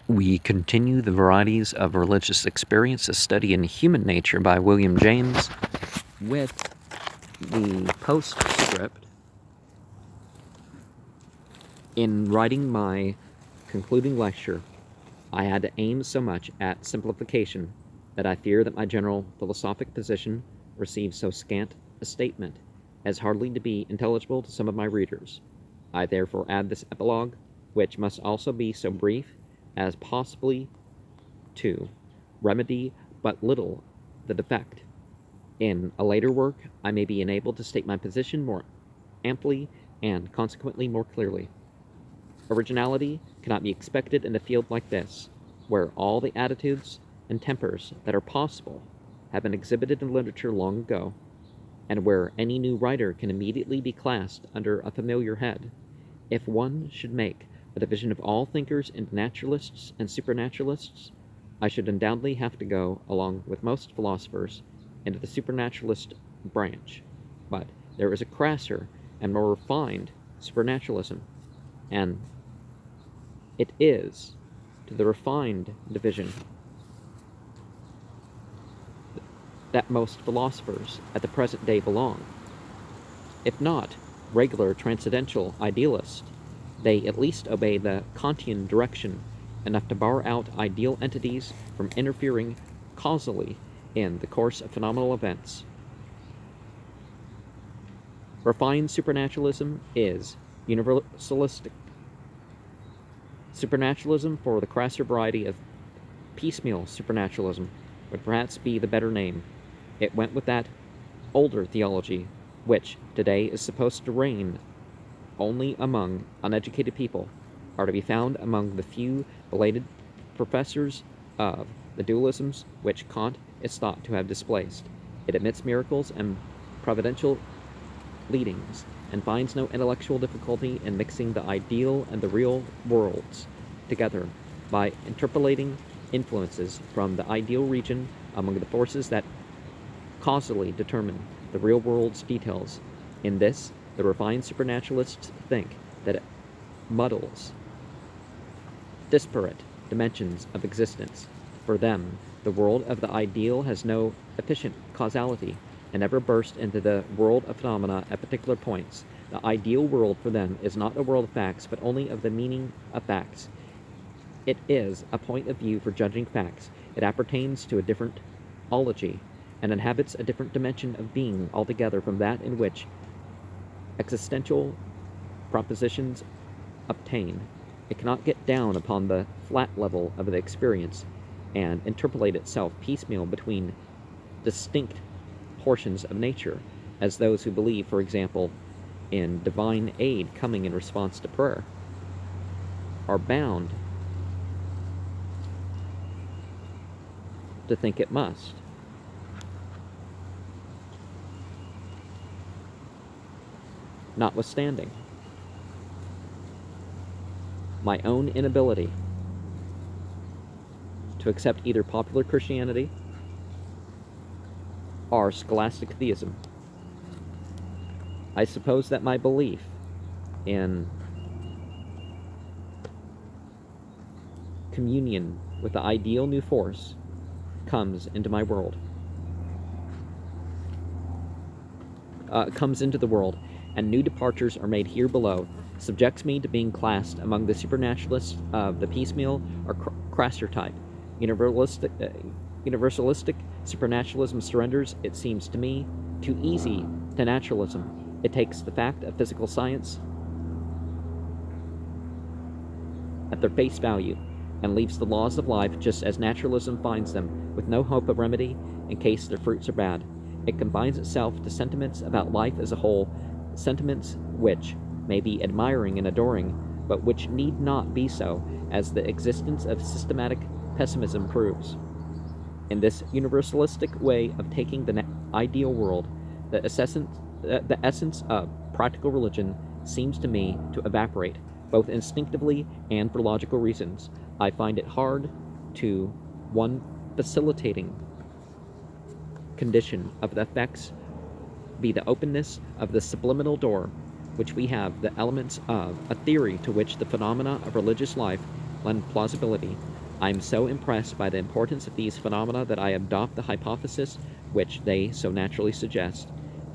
We continue the Varieties of Religious Experience, a study in human nature by William James, with the postscript. In writing my concluding lecture, I had to aim so much at simplification that I fear that my general philosophic position receives so scant a statement as hardly to be intelligible to some of my readers. I therefore add this epilogue, which must also be so brief as possibly to remedy but little the defect. In a later work, I may be enabled to state my position more amply and consequently more clearly. Originality cannot be expected in a field like this, where all the attitudes and tempers that are possible have been exhibited in literature long ago, and where any new writer can immediately be classed under a familiar head. If one should make a division of all thinkers into naturalists and supernaturalists, I should undoubtedly have to go, along with most philosophers, into the supernaturalist branch. But there is a crasser and more refined supernaturalism, and it is to the refined division that most philosophers at the present day belong. If not regular transcendental idealists, they at least obey the Kantian direction enough to bar out ideal entities from interfering causally in the course of phenomenal events. Refined supernaturalism is universalistic. Supernaturalism, for the crasser variety of piecemeal supernaturalism, would perhaps be the better name. It went with that older theology, which today is supposed to reign only among uneducated people, are to be found among the few belated professors of the dualisms which Kant is thought to have displaced. It admits miracles and providential leadings, and finds no intellectual difficulty in mixing the ideal and the real worlds together by interpolating influences from the ideal region among the forces that causally determine the real world's details. In this, the refined supernaturalists think that it muddles disparate dimensions of existence. For them, the world of the ideal has no efficient causality, and never burst into the world of phenomena at particular points. The ideal world for them is not the world of facts, but only of the meaning of facts. It is a point of view for judging facts. It appertains to a different ology, and inhabits a different dimension of being altogether from that in which existential propositions obtain. It cannot get down upon the flat level of the experience and interpolate itself piecemeal between distinct portions of nature, as those who believe, for example, in divine aid coming in response to prayer, are bound to think it must. Notwithstanding my own inability to accept either popular Christianity or scholastic theism, I suppose that my belief in communion with the ideal new force comes into my world, comes into the world, and new departures are made here below, subjects me to being classed among the supernaturalists of the piecemeal or crasser type. Universalistic supernaturalism surrenders, it seems to me, too easy to naturalism. It takes the fact of physical science at their face value, and leaves the laws of life just as naturalism finds them, with no hope of remedy in case their fruits are bad. It confines itself to sentiments about life as a whole, sentiments which may be admiring and adoring, but which need not be so, as the existence of systematic pessimism proves. In this universalistic way of taking the ideal world, the essence of practical religion seems to me to evaporate, both instinctively and for logical reasons. I find it hard to one facilitating condition of the effects be the openness of the subliminal door, which we have the elements of a theory to which the phenomena of religious life lend plausibility, I am so impressed by the importance of these phenomena that I adopt the hypothesis which they so naturally suggest.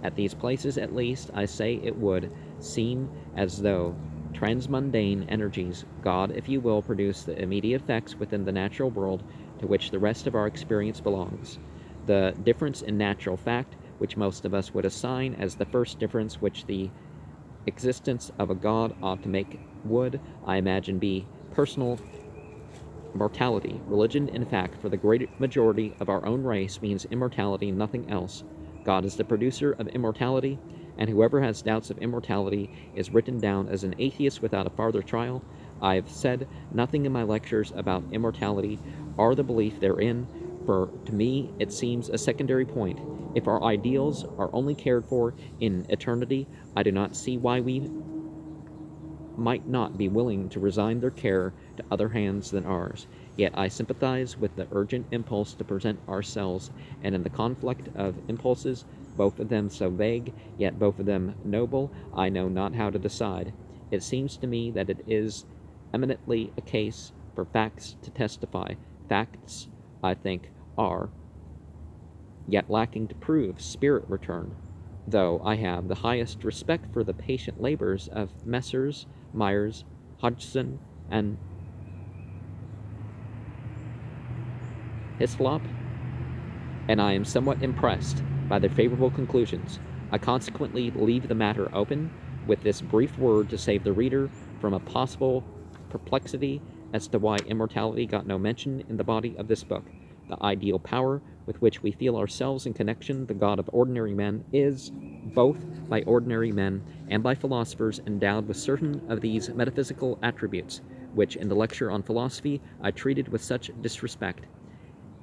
At these places, at least, I say it would seem as though transmundane energies, God, if you will, produce the immediate effects within the natural world to which the rest of our experience belongs. The difference in natural fact, which most of us would assign as the first difference which the existence of a God ought to make, would, I imagine, be personal mortality. Religion, in fact, for the great majority of our own race, means immortality, nothing else. God is the producer of immortality, and whoever has doubts of immortality is written down as an atheist without a farther trial. I have said nothing in my lectures about immortality or the belief therein, for to me it seems a secondary point. If our ideals are only cared for in eternity, I do not see why we might not be willing to resign their care to other hands than ours. Yet I sympathize with the urgent impulse to present ourselves, and in the conflict of impulses, both of them so vague, yet both of them noble, I know not how to decide. It seems to me that it is eminently a case for facts to testify. Facts, I think, are yet lacking to prove spirit return, though I have the highest respect for the patient labors of Messrs. Myers, Hodgson, and Hislop, and I am somewhat impressed by their favorable conclusions. I consequently leave the matter open with this brief word to save the reader from a possible perplexity as to why immortality got no mention in the body of this book. The ideal power with which we feel ourselves in connection, the God of ordinary men, is, both by ordinary men and by philosophers, endowed with certain of these metaphysical attributes, which in the lecture on philosophy I treated with such disrespect.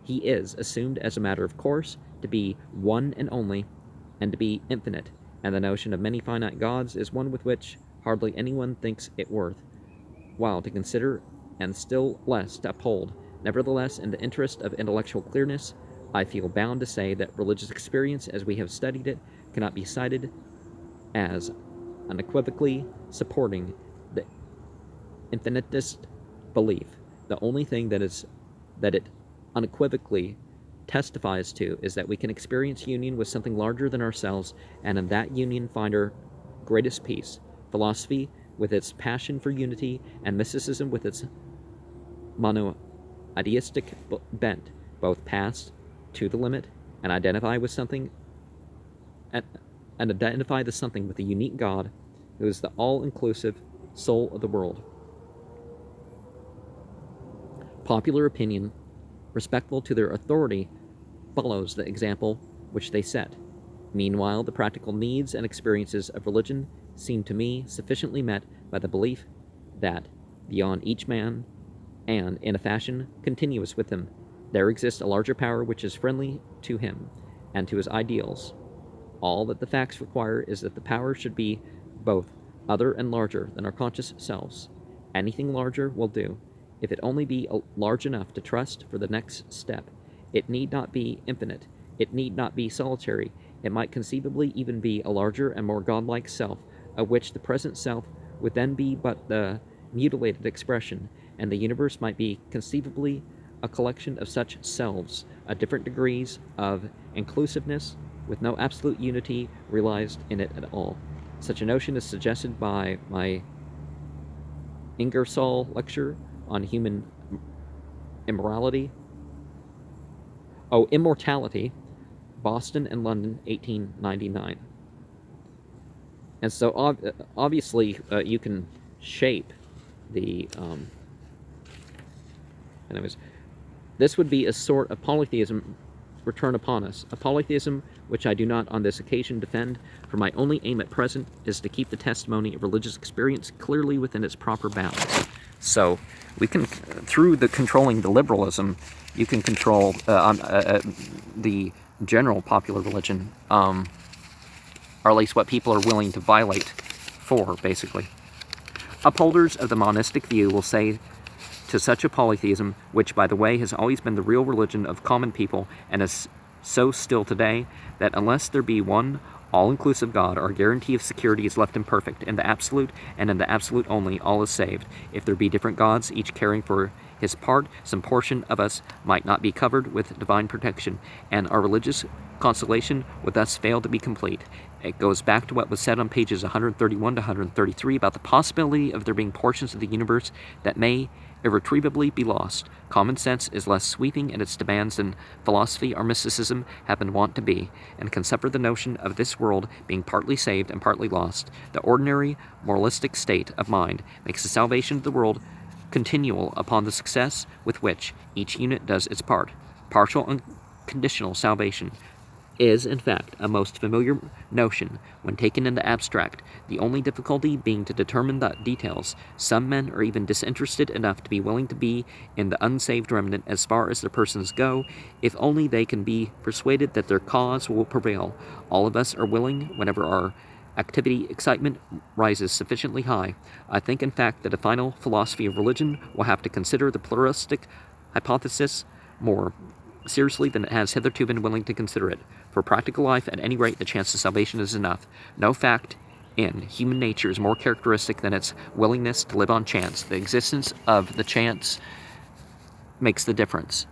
He is assumed as a matter of course to be one and only, and to be infinite, and the notion of many finite gods is one with which hardly anyone thinks it worth while to consider, and still less to uphold. Nevertheless, in the interest of intellectual clearness, I feel bound to say that religious experience, as we have studied it, cannot be cited as unequivocally supporting the infinitist belief. The only thing that it unequivocally testifies to is that we can experience union with something larger than ourselves, and in that union find our greatest peace. Philosophy, with its passion for unity, and mysticism, with its monotheistic bent, both pass to the limit and identify with something, and identify the something with the unique God, who is the all-inclusive soul of the world. Popular opinion, respectful to their authority, follows the example which they set. Meanwhile, the practical needs and experiences of religion seem to me sufficiently met by the belief that, beyond each man, and in a fashion continuous with him, there exists a larger power which is friendly to him and to his ideals. All that the facts require is that the power should be both other and larger than our conscious selves. Anything larger will do, if it only be large enough to trust for the next step. It need not be infinite. It need not be solitary. It might conceivably even be a larger and more godlike self, of which the present self would then be but the mutilated expression, and the universe might be conceivably a collection of such selves, at different degrees of inclusiveness, with no absolute unity realized in it at all. Such a notion is suggested by my Ingersoll lecture on human immorality. Immortality, Boston and London, 1899. And so obviously you can shape the anyways, this would be a sort of polytheism return upon us, a polytheism which I do not on this occasion defend, for my only aim at present is to keep the testimony of religious experience clearly within its proper bounds. So we can, through the controlling the liberalism, you can control the general popular religion, or at least what people are willing to violate for, basically. Upholders of the monistic view will say to such a polytheism, which, by the way, has always been the real religion of common people, and is so still today, that unless there be one all-inclusive God, our guarantee of security is left imperfect. In the absolute, and in the absolute only, all is saved. If there be different gods, each caring for his part, some portion of us might not be covered with divine protection, and our religious consolation would thus fail to be complete. It goes back to what was said on pages 131 to 133 about the possibility of there being portions of the universe that may irretrievably be lost. Common sense is less sweeping in its demands than philosophy or mysticism have been wont to be, and can suffer the notion of this world being partly saved and partly lost. The ordinary moralistic state of mind makes the salvation of the world continual upon the success with which each unit does its part. Partial unconditional salvation is, in fact, a most familiar notion when taken in the abstract, the only difficulty being to determine the details. Some men are even disinterested enough to be willing to be in the unsaved remnant as far as their persons go, if only they can be persuaded that their cause will prevail. All of us are willing, whenever our excitement rises sufficiently high. I think, in fact, that a final philosophy of religion will have to consider the pluralistic hypothesis more seriously than it has hitherto been willing to consider it. For practical life, at any rate, the chance of salvation is enough. No fact in human nature is more characteristic than its willingness to live on chance. The existence of the chance makes the difference.